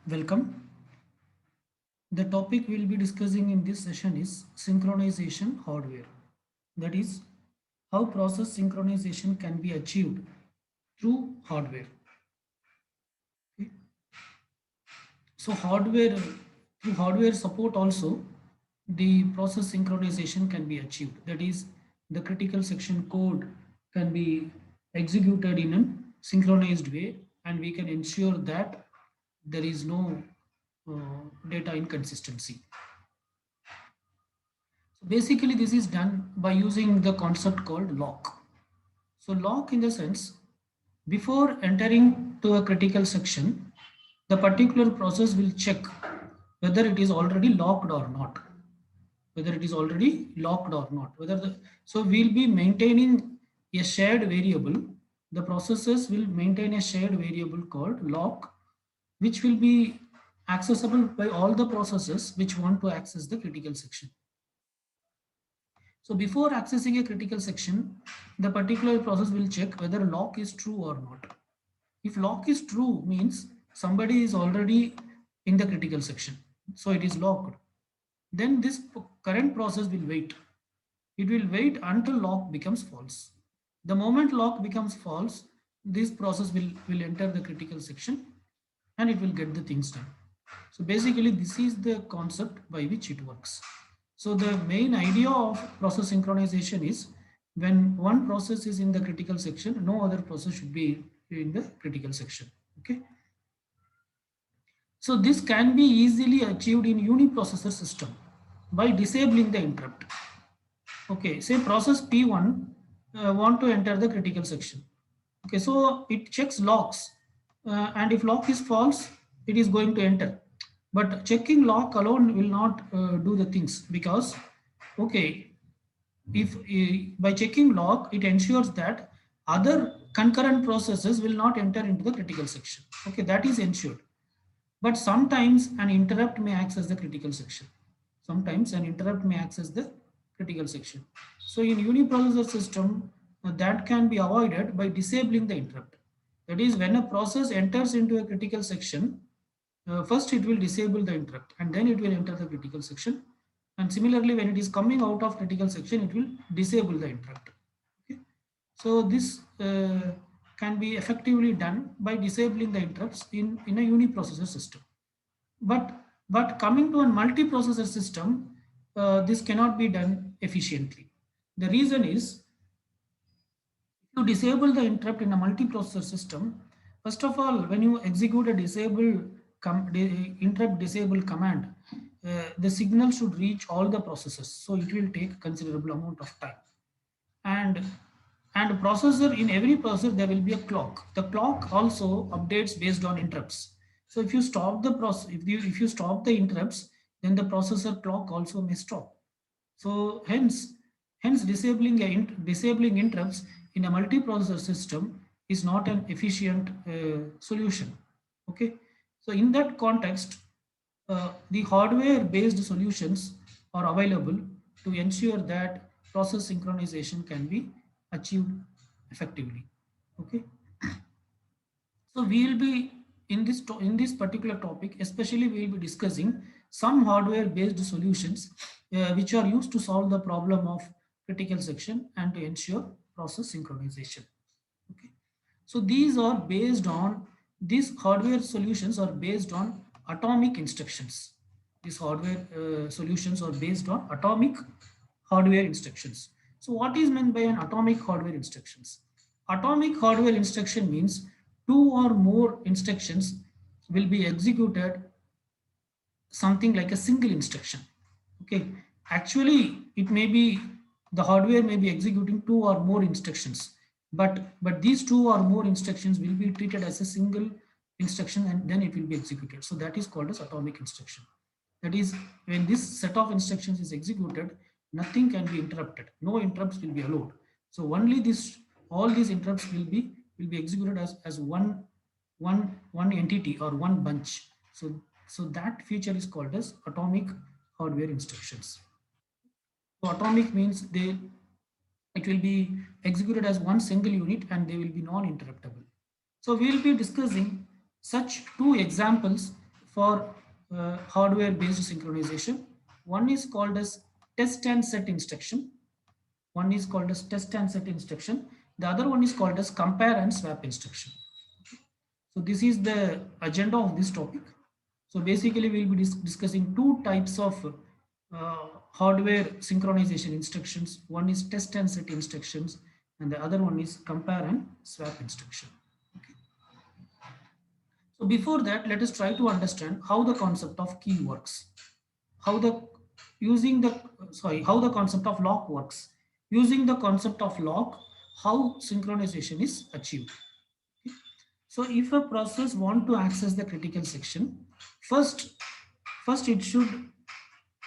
Welcome. The topic we'll be discussing in this session is synchronization hardware. That is, how process synchronization can be achieved through hardware. Okay. So through hardware support also, the process synchronization can be achieved. That is, the critical section code can be executed in a synchronized way, and we can ensure that there is no data inconsistency. So basically, this is done by using the concept called lock. So lock in the sense, before entering to a critical section, the particular process will check whether it is already locked or not. Whether it is already locked or not. So we'll be maintaining a shared variable. The processes will maintain a shared variable called lock, which will be accessible by all the processes which want to access the critical section. So before accessing a critical section, the particular process will check whether lock is true or not. If lock is true, means somebody is already in the critical section, so it is locked. Then this current process will wait. It will wait until lock becomes false. The moment lock becomes false, this process will enter the critical section and it will get the things done. So basically, this is the concept by which it works. So the main idea of process synchronization is, when one process is in the critical section, no other process should be in the critical section. Okay. So this can be easily achieved in uniprocessor system by disabling the interrupt. Okay, say process P1 want to enter the critical section. Okay, so it checks locks, and if lock is false, it is going to enter. But checking lock alone will not do the things, because, okay, if by checking lock, it ensures that other concurrent processes will not enter into the critical section. Okay, that is ensured. But sometimes an interrupt may access the critical section. Sometimes an interrupt may access the critical section. So in uniprocessor system, that can be avoided by disabling the interrupt. That is, when a process enters into a critical section, first it will disable the interrupt and then it will enter the critical section. And similarly, when it is coming out of critical section, it will disable the interrupt. Okay. So this can be effectively done by disabling the interrupts in a uniprocessor system. But coming to a multiprocessor system, this cannot be done efficiently. The reason is, to disable the interrupt in a multiprocessor system, first of all, when you execute a interrupt disable command, the signal should reach all the processes. So it will take considerable amount of time. And processor, in every processor there will be a clock. The clock also updates based on interrupts. So if you stop the process, if you stop the interrupts, then the processor clock also may stop. So hence disabling interrupts in a multiprocessor system is not an efficient solution. Okay, so in that context, the hardware based solutions are available to ensure that process synchronization can be achieved effectively. Okay, so we will be in this particular topic, especially we will be discussing some hardware based solutions which are used to solve the problem of critical section and to ensure process synchronization. Okay, so these hardware solutions are based on atomic instructions. These hardware solutions are based on atomic hardware instructions. So what is meant by an atomic hardware instructions? Atomic hardware instruction means two or more instructions will be executed something like a single instruction. Okay, actually it may be, the hardware may be executing two or more instructions, but these two or more instructions will be treated as a single instruction and then it will be executed. So that is called as atomic instruction. That is, when this set of instructions is executed, nothing can be interrupted, no interrupts will be allowed. So only this, all these interrupts will be executed as one entity or one bunch. So that feature is called as atomic hardware instructions. So atomic means it will be executed as one single unit and they will be non-interruptible. So we will be discussing such two examples for hardware based synchronization. One is called as test and set instruction. One is called as test and set instruction. The other one is called as compare and swap instruction. So this is the agenda of this topic. So basically we'll be discussing two types of hardware synchronization instructions. One is test and set instructions and the other one is compare and swap instruction. Okay. So before that, let us try to understand how the concept of key works. How the how the concept of lock works. Using the concept of lock, how synchronization is achieved. So if a process want to access the critical section, first it should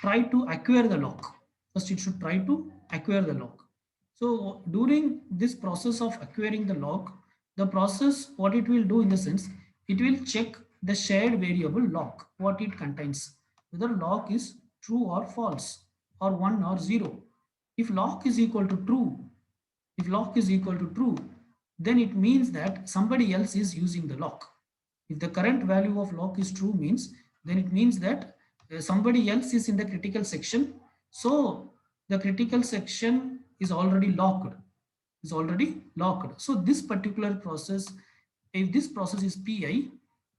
try to acquire the lock. First it should try to acquire the lock. So during this process of acquiring the lock, the process, what it will do in the sense, it will check the shared variable lock, what it contains, whether lock is true or false, or 1 or 0. If lock is equal to true, if lock is equal to true, then it means that somebody else is using the lock. If the current value of lock is true means, then it means that somebody else is in the critical section. So the critical section is already locked, is already locked. So this particular process, if this process is PI,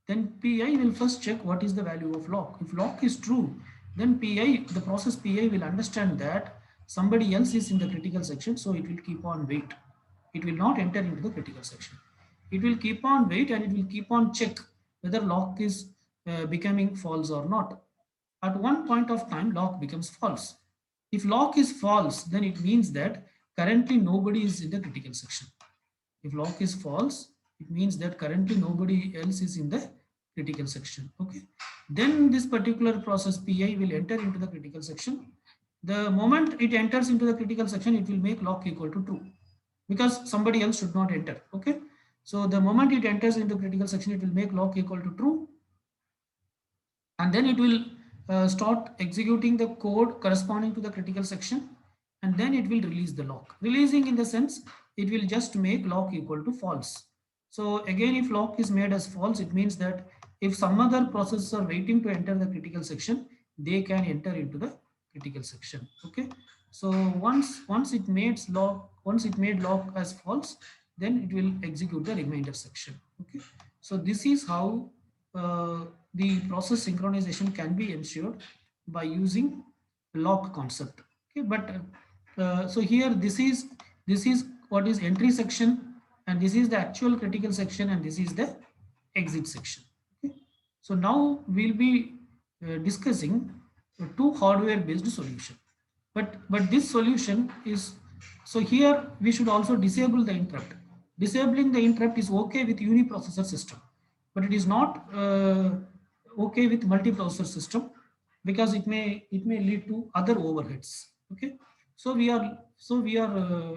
then PI will first check what is the value of lock. If lock is true, then PI, the process PI will understand that somebody else is in the critical section, so it will keep on wait. It will not enter into the critical section. It will keep on wait and it will keep on check whether lock is becoming false or not. At one point of time, lock becomes false. If lock is false, then it means that currently nobody is in the critical section. If lock is false, it means that currently nobody else is in the critical section. Okay. Then this particular process PI will enter into the critical section. The moment it enters into the critical section, it will make lock equal to true because somebody else should not enter. Okay. So the moment it enters into critical section, it will make lock equal to true. And then it will start executing the code corresponding to the critical section. And then it will release the lock. Releasing in the sense, it will just make lock equal to false. So again, if lock is made as false, it means that if some other processes are waiting to enter the critical section, they can enter into the critical section. Okay. So once it made lock as false, then it will execute the remainder section. Okay. So this is how the process synchronization can be ensured by using lock concept. Okay. But so here this is what is entry section, and this is the actual critical section, and this is the exit section. Okay. So now we'll be discussing two hardware based solution. But this solution is, so here we should also disable the interrupt. Disabling the interrupt is okay with uniprocessor system, but it is not okay with multiprocessor system because it may lead to other overheads. Okay. So we are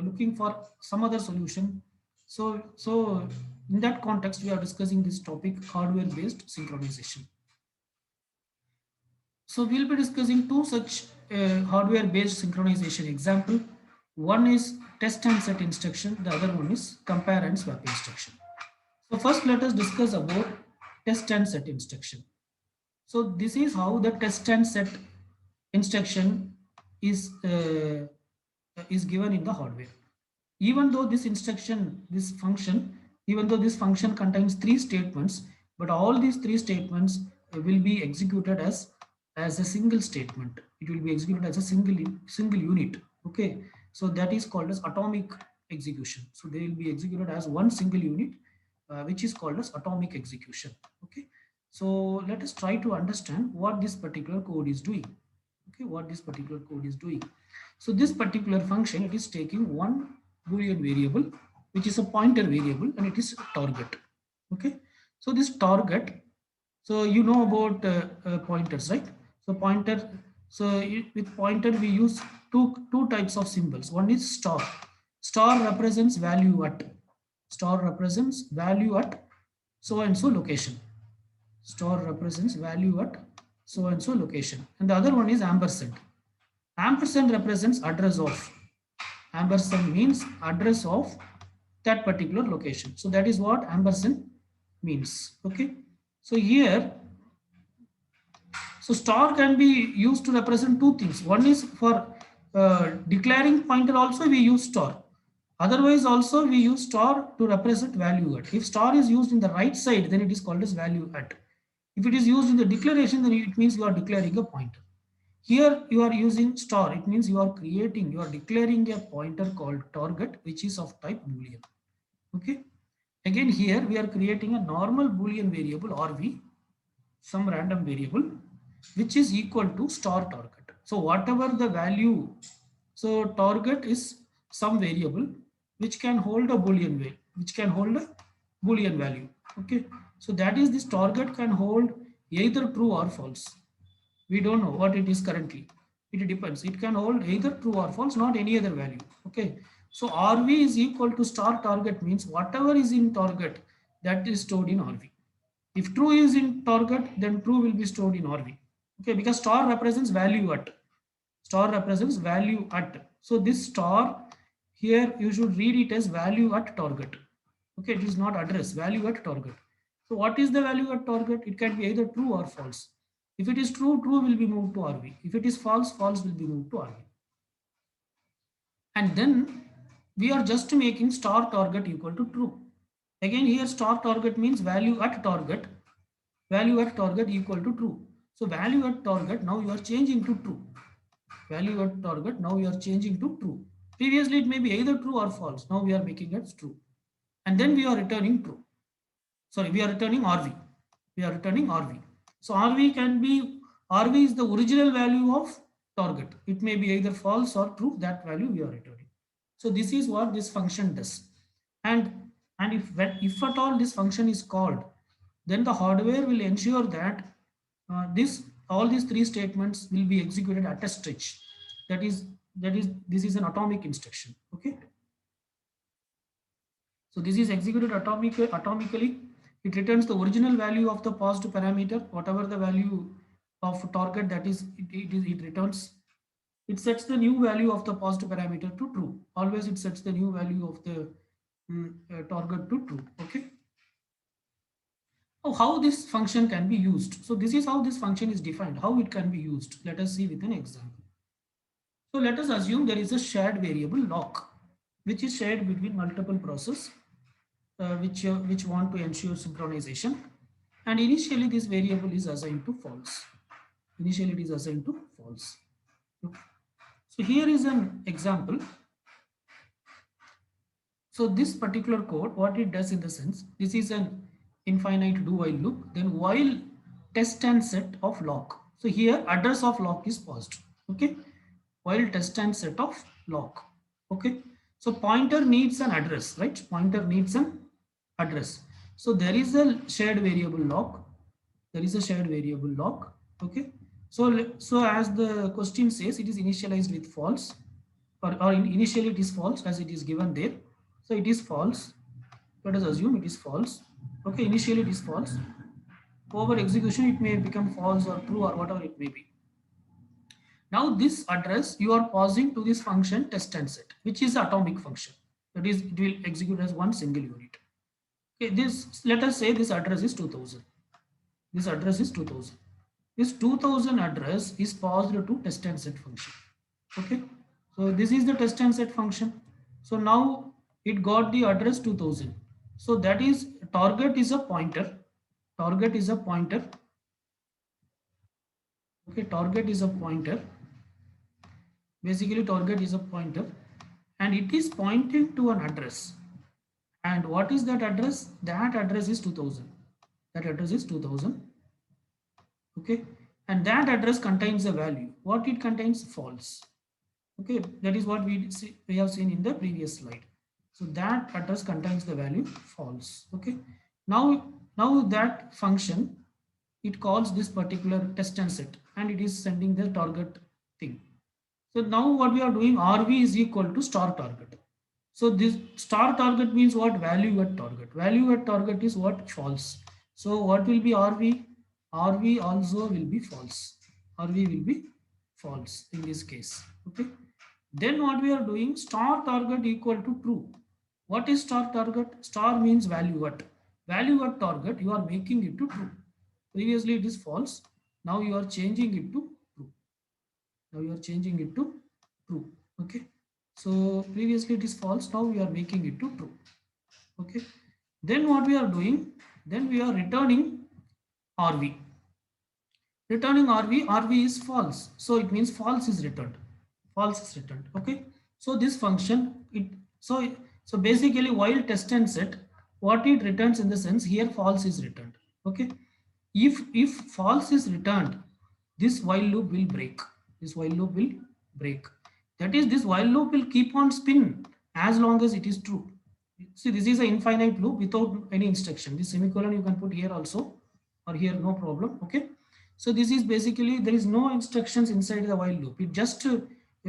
looking for some other solution. So in that context, we are discussing this topic, hardware based synchronization. So we'll be discussing two such hardware based synchronization example. One is test and set instruction, the other one is compare and swap instruction. So first let us discuss about test and set instruction. So this is how the test and set instruction is given in the hardware. Even though this function contains three statements, but all these three statements will be executed as a single statement. It will be executed as a single unit. Okay, so that is called as atomic execution. So they will be executed as one single unit, which is called as atomic execution. Okay, so let us try to understand what this particular code is doing. Okay, what this particular code is doing. So this particular function, it is taking one Boolean variable, which is a pointer variable, and it is target. Okay, so this target, so you know about pointers, right? So pointer, with pointer we use two types of symbols. One is star. Star represents value at. Star represents value at so and so location. Star represents value at so and so location. And the other one is ampersand. Ampersand represents address of. Ampersand means address of that particular location. So that is what ampersand means. Okay. So here So star can be used to represent two things. One is for declaring pointer also we use star. Otherwise also we use star to represent value at. If star is used in the right side, then it is called as value at. If it is used in the declaration, then it means you are declaring a pointer. Here you are using star. It means you are declaring a pointer called target, which is of type boolean. Okay. Again, here we are creating a normal boolean variable RV, some random variable, which is equal to star target. So whatever the value, so target is some variable which can hold a boolean value, which can hold a boolean value. Okay. So that is, this target can hold either true or false. We don't know what it is currently. It depends. It can hold either true or false, not any other value. Okay. So RV is equal to star target means whatever is in target, that is stored in RV. If true is in target, then true will be stored in RV. Okay, because star represents value at. Star represents value at. So this star here you should read it as value at target. Okay, it is not address, value at target. So what is the value at target? It can be either true or false. If it is true, true will be moved to RV. If it is false, false will be moved to RV. And then we are just making star target equal to true. Again, here star target means value at target equal to true. So value at target, now you are changing to true. Value at target, now you are changing to true. Previously it may be either true or false. Now we are making it true. And then we are returning true. Sorry, we are returning RV. We are returning RV. So RV can be, RV is the original value of target. It may be either false or true, that value we are returning. So this is what this function does. And if at all this function is called, then the hardware will ensure that all these three statements will be executed at a stretch. This is an atomic instruction. Okay. So this is executed atomically. It returns the original value of the paused parameter, whatever the value of target, that is, it returns. It sets the new value of the paused parameter to true. Always it sets the new value of the target to true. Okay. Now, how this function can be used? So this is how this function is defined, how it can be used. Let us see with an example. So let us assume there is a shared variable lock, which is shared between multiple processes which want to ensure synchronization. And initially this variable is assigned to false. Initially it is assigned to false. So here is an example. So this particular code, what it does in the sense, this is an infinite do while loop, then while test and set of lock. So here address of lock is paused. Okay. While test and set of lock. Okay. So pointer needs an address, right? Pointer needs an address. So there is a shared variable lock. There is a shared variable lock. Okay. So as the question says, it is initialized with false, or initially it is false as it is given there. So it is false. Let us assume it is false. Okay, initially it is false. Over execution, it may become false or true or whatever it may be. Now this address you are passing to this function test and set, which is atomic function. That is, it will execute as one single unit. Okay, this, let us say this address is 2000. This address is 2000. This 2000 address is passed to test and set function. Okay, so this is the test and set function. So now it got the address 2000. So that is, target is a pointer. Target is a pointer. Okay, target is a pointer. Basically target is a pointer and it is pointing to an address. And what is that address? That address is 2000. That address is 2000. Okay, and that address contains a value. What it contains? False. Okay, that is what we have seen in the previous slide. So that address contains the value false. Okay, now that function, it calls this particular test and set and it is sending the target thing. So now what we are doing, RV is equal to star target. So this star target means what? Value at target. Value at target is what? False. So what will be RV? RV also will be false. RV will be false in this case. Okay. Then what we are doing, star target equal to true. What is star target? Star means value at. Value at target, you are making it to true. Previously it is false. Now you are changing it to true. Now you are changing it to true. Okay, so previously it is false, now we are making it to true. Okay, then what we are doing, then we are returning rv. Returning rv is false, so it means false is returned. False is returned. Okay, so this function, it so so basically while test and set, what it returns in the sense here false is returned. Okay, if false is returned, this while loop will break. This while loop will break. That is, this while loop will keep on spin as long as it is true. See, this is an infinite loop without any instruction. This semicolon you can put here also or here, no problem. Okay, so this is basically, there is no instructions inside the while loop. It just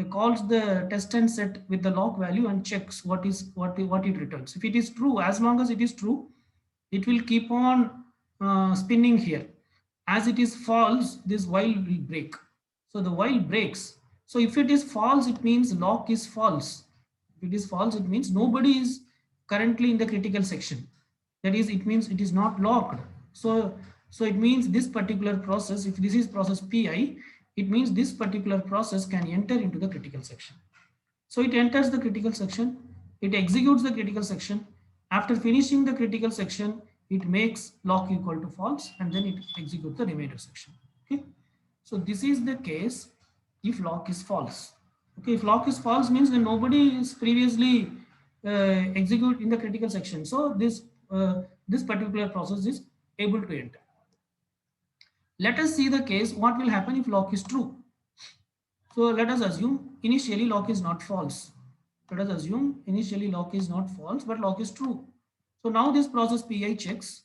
calls the test and set with the lock value and checks what it returns. If it is true, as long as it is true, it will keep on spinning here. As it is false, this while will break. So the while breaks. So if it is false, it means lock is false. If it is false, it means nobody is currently in the critical section. That is, it means it is not locked. So it means this particular process, if this is process pi, it means this particular process can enter into the critical section. So it enters the critical section, it executes the critical section. After finishing the critical section, it makes lock equal to false, and then it executes the remainder section. Okay, so this is the case if lock is false. Okay, if lock is false means that nobody is previously execute in the critical section. So this particular process is able to enter. Let us see the case what will happen if lock is true. So let us assume initially lock is not false. Let us assume initially lock is not false, but lock is true. So now this process pi checks.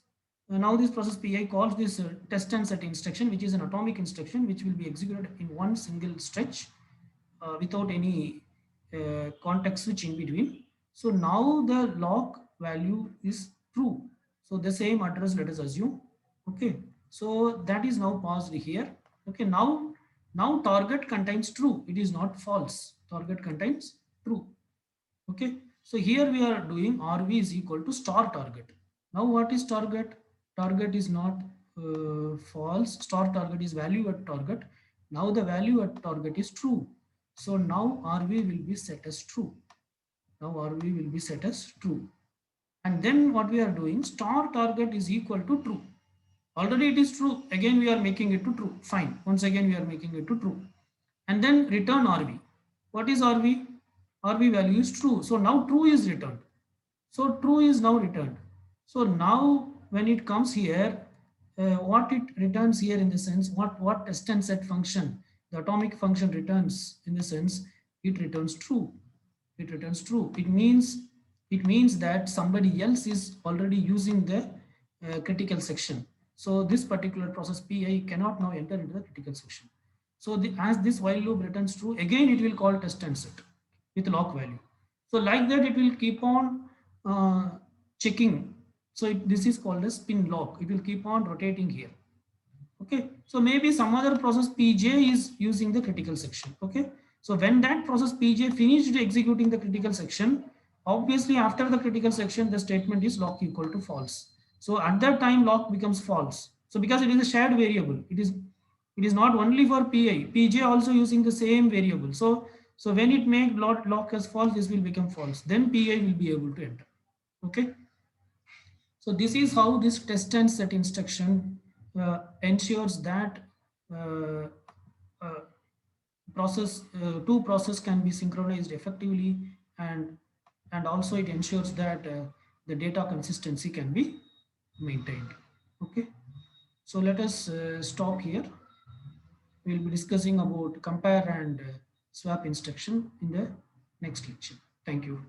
Now this process pi calls this test and set instruction, which is an atomic instruction, which will be executed in one single stretch without any context switch in between. So now the lock value is true. So the same address, let us assume. Okay, so that is now passed here. Okay, now target contains true, it is not false. Target contains true. Okay, so here we are doing rv is equal to star target. Now what is target? Target is not false. Star target is value at target. Now the value at target is true. So now rv will be set as true. Now rv will be set as true. And then what we are doing, star target is equal to true. Already it is true. Again we are making it to true. Fine. Once again we are making it to true. And then return rv. What is rv? Rv value is true. So now true is returned. So true is now returned. So now when it comes here, what it returns here in the sense, what test and set function, the atomic function returns in the sense, it returns true. It returns true. It means that somebody else is already using the critical section. So this particular process pi cannot now enter into the critical section. So as this while loop returns true, again it will call test and set with lock value. So like that it will keep on checking. So this is called a spin lock. It will keep on rotating here. Okay, so maybe some other process pj is using the critical section. Okay, so when that process pj finished executing the critical section, obviously after the critical section the statement is lock equal to false. So at that time lock becomes false. So because it is a shared variable, it is not only for pj also using the same variable. So when it make lock as false, this will become false, then pi will be able to enter. Okay, so this is how this test and set instruction ensures that uh, uh, two process can be synchronized effectively, and also it ensures that the data consistency can be maintained. Okay, so let us stop here. We will be discussing about compare and swap instruction in the next lecture. Thank you.